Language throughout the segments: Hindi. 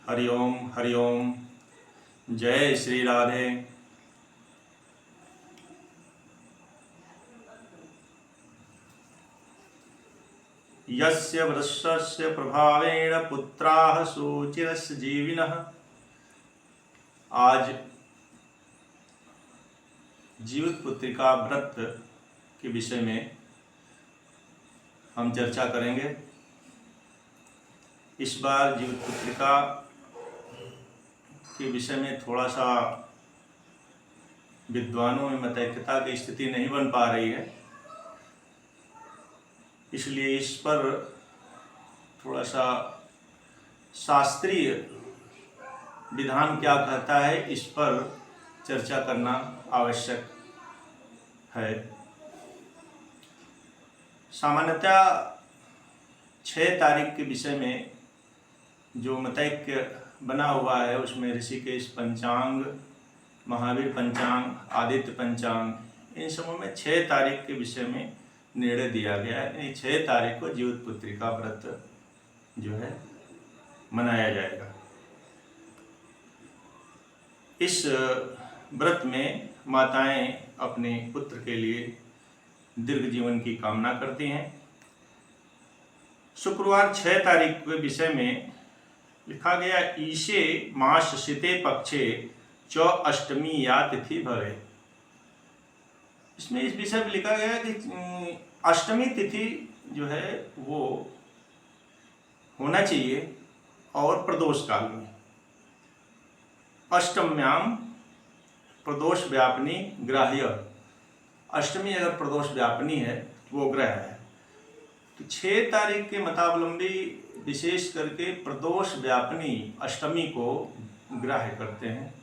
हरि ओम। जय श्री राधे। यस्य वृक्षस्य प्रभावेण पुत्राः सुचिरस्य जीविनः। आज जीवित पुत्रिका व्रत के विषय में हम चर्चा करेंगे। इस बार जीवित पुत्रिका के विषय में थोड़ा सा विद्वानों में मतैक्यता की स्थिति नहीं बन पा रही है, इसलिए इस पर थोड़ा सा शास्त्रीय विधान क्या कहता है इस पर चर्चा करना आवश्यक है। सामान्यतः 6 तारीख के विषय में जो मतैक्य बना हुआ है उसमें ऋषिकेश पंचांग, महावीर पंचांग, आदित्य पंचांग, इन सबों में 6 तारीख के विषय में निर्णय दिया गया है। 6 तारीख को जीवित पुत्रिका व्रत जो है मनाया जाएगा। इस व्रत में माताएं अपने पुत्र के लिए दीर्घ जीवन की कामना करती हैं। शुक्रवार 6 तारीख के विषय में लिखा गया, ईशे मास शीते पक्षे च अष्टमी या तिथि भवे। इसमें इस विषय में लिखा गया कि अष्टमी तिथि जो है वो होना चाहिए और प्रदोष काल में। अष्टम्याम प्रदोष व्यापनी ग्राह्य। अष्टमी अगर प्रदोष व्यापनी है तो वो ग्रह है। तो 6 तारीख के मतावलंबी विशेष करके प्रदोष व्यापनी अष्टमी को ग्राह्य करते हैं।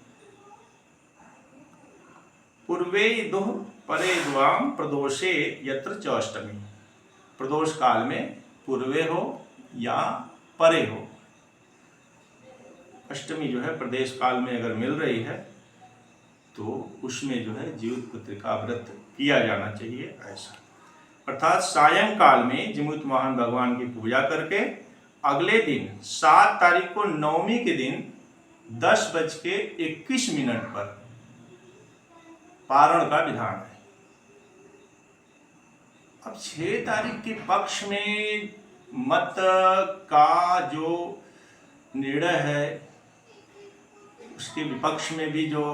पूर्वे दुह परे द्वाम प्रदोषे यत्र च अष्टमी। प्रदोष काल में पूर्वे हो या परे हो, अष्टमी जो है प्रदेश काल में अगर मिल रही है तो उसमें जो है जीवित पुत्रिका व्रत किया जाना चाहिए। ऐसा अर्थात सायंकाल में जीवित वाहन भगवान की पूजा करके अगले दिन 7 तारीख को नवमी के दिन 10:21 पर पारण का विधान है। अब 6 तारीख के पक्ष में मत का जो निर्णय है उसके विपक्ष में भी जो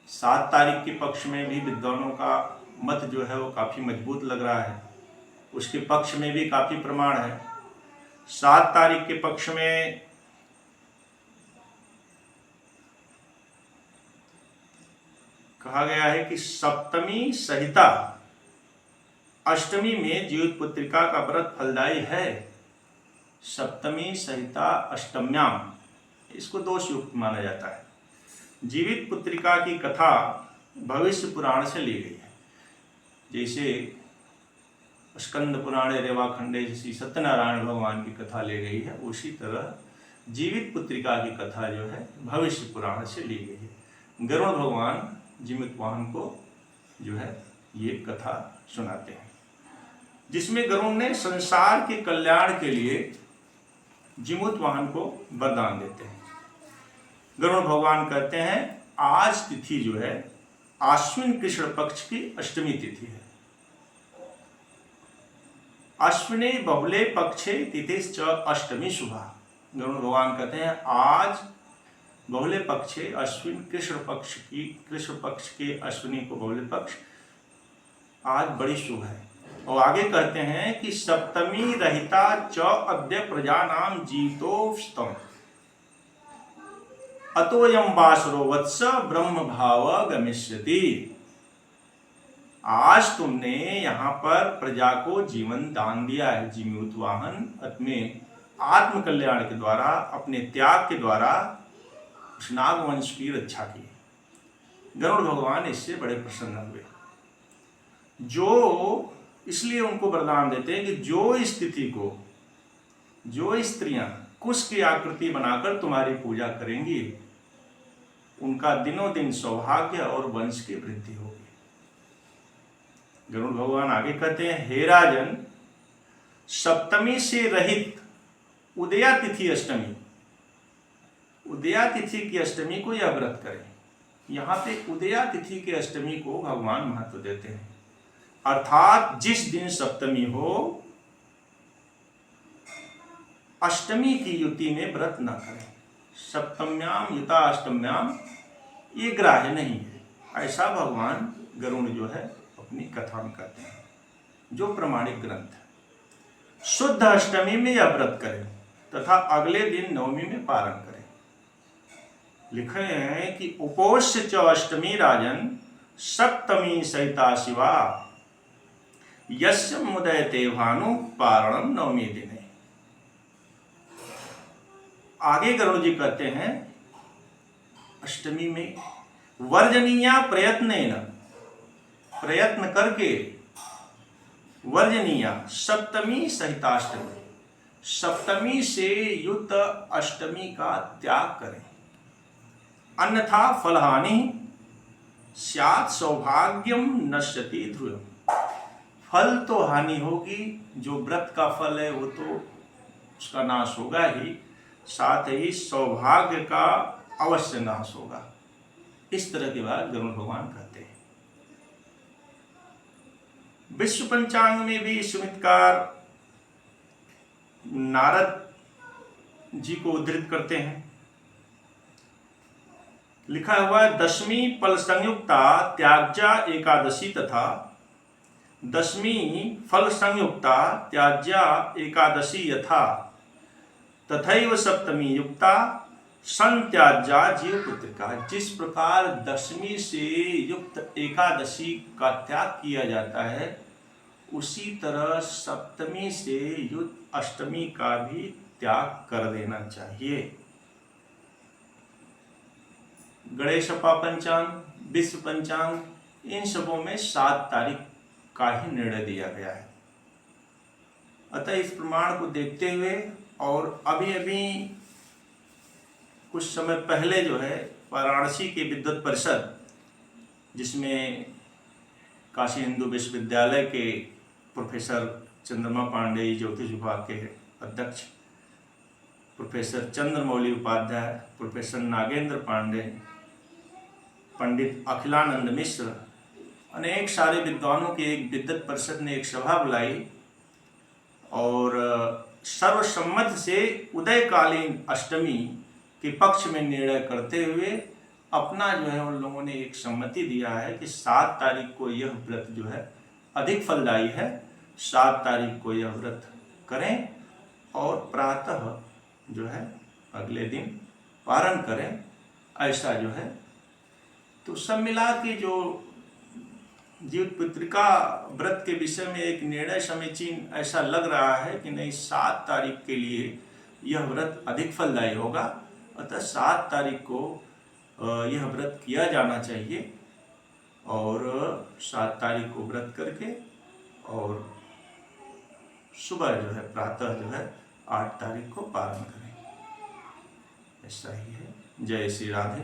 7 तारीख के पक्ष में भी विद्वानों का मत जो है वो काफी मजबूत लग रहा है। उसके पक्ष में भी काफी प्रमाण है। 7 तारीख के पक्ष में कहा गया है कि सप्तमी सहिता अष्टमी में जीवित पुत्रिका का व्रत फलदायी है। सप्तमी सहिता अष्टम्याम, इसको दोष युक्त माना जाता है। जीवित पुत्रिका की कथा भविष्य पुराण से ली गई है। जैसे स्कंद पुराणे रेवाखंडे श्री सत्यनारायण भगवान की कथा ले गई है, उसी तरह जीवित पुत्रिका की कथा जो है भविष्य पुराण से ली गई है। गरुड़ भगवान जीवित वाहन को जो है ये कथा सुनाते हैं, जिसमें गरुड़ ने संसार के कल्याण के लिए जीवित वाहन को वरदान देते हैं। गरुड़ भगवान कहते हैं आज तिथि जो है आश्विन कृष्ण पक्ष की अष्टमी तिथि है। अश्विनी बहुले पक्षे तिथिश्च अष्टमी शुभा। गरुड़ भगवान कहते हैं आज बहुले पक्षे अश्विन कृष्ण पक्ष के अश्विनी को बहुले पक्ष आज बड़ी शुभ है। और आगे कहते हैं कि सप्तमी रहिता च अद्य प्रजानाम जीतोष्तम अतोयम वासरो वत्स ब्रह्म भाव गमिष्यति। आज तुमने यहाँ पर प्रजा को जीवन दान दिया है। जीवित वाहन अपने आत्म कल्याण के द्वारा, अपने त्याग के द्वारा उस नागवंश की रक्षा की। गरुड़ भगवान इससे बड़े प्रसन्न हुए। जो इसलिए उनको वरदान देते हैं कि जो इस तिथि को जो स्त्रियां कुश की आकृति बनाकर तुम्हारी पूजा करेंगी उनका दिनों दिन सौभाग्य और वंश की वृद्धि होगी। गरुड़ भगवान आगे कहते हैं, हे राजन, सप्तमी से रहित उदया तिथि अष्टमी उदया तिथि की अष्टमी को यह व्रत करें। यहाँ पे उदया तिथि की अष्टमी को भगवान महत्व देते हैं, अर्थात जिस दिन सप्तमी हो अष्टमी की युति में व्रत न करें। सप्तम्याम युता अष्टम्याम ये ग्राह्य नहीं है, ऐसा भगवान गरुड़ जो है अपनी कथा में कहते हैं, जो प्रमाणिक ग्रंथ है। शुद्ध अष्टमी में यह व्रत करें तथा अगले दिन नवमी में पारण करें। लिखे हैं कि उपोष्य च अष्टमी राजन सप्तमी सहिता शिवा यस्य मुदयते भानु पारणम नवमी दिने। आगे गरुड़ जी कहते हैं अष्टमी में वर्जनीया प्रयत्न करके वर्जनीया सप्तमी सहिताष्टमी, सप्तमी से युक्त अष्टमी का त्याग करें, अन्यथा फलहानि स्यात् सौभाग्यम नश्यति ध्रुवम्। फल तो हानि होगी, जो व्रत का फल है वो तो उसका नाश होगा ही, साथ ही सौभाग्य का अवश्य नाश होगा। इस तरह की बात गरुड़ भगवान कहते हैं। विश्व पंचांग में भी सुमितकार नारद जी को उद्धृत करते हैं। लिखा हुआ है दशमी फल संयुक्ता त्याज्या एकादशी तथा दशमी फल संयुक्ता त्याज्या एकादशी यथा तथैव सप्तमी युक्ता संत्याज्या जीव पुत्रिका। जिस प्रकार दशमी से युक्त एकादशी का त्याग किया जाता है, उसी तरह सप्तमी से युक्त अष्टमी का भी त्याग कर देना चाहिए। गणेश पंचांग, विश्व पंचांग, इन सबों में 7 तारीख का ही निर्णय दिया गया है। अतः इस प्रमाण को देखते हुए और अभी कुछ समय पहले जो है वाराणसी के विद्वत परिषद, जिसमें काशी हिंदू विश्वविद्यालय के प्रोफेसर चंद्रमा पांडे, ज्योतिष विभाग के अध्यक्ष प्रोफेसर चंद्रमौली उपाध्याय, प्रोफेसर नागेंद्र पांडे, पंडित अखिलानंद मिश्र, अनेक सारे विद्वानों की एक विद्वत परिषद ने एक सभा बुलाई और सर्वसम्मति से उदयकालीन अष्टमी के पक्ष में निर्णय करते हुए अपना जो है उन लोगों ने एक सम्मति दिया है कि 7 तारीख को यह व्रत जो है अधिक फलदायी है। 7 तारीख को यह व्रत करें और प्रातः जो है अगले दिन पारण करें, ऐसा जो है। तो सब मिला के जो जीव पुत्रिका व्रत के विषय में एक निर्णय समीचीन ऐसा लग रहा है कि नहीं, 7 तारीख के लिए यह व्रत अधिक फलदायी होगा। अतः 7 तारीख को यह व्रत किया जाना चाहिए और 7 तारीख को व्रत करके और सुबह जो है प्रातः जो है 8 तारीख को पारण करें। ऐसा ही है। जय श्री राधे।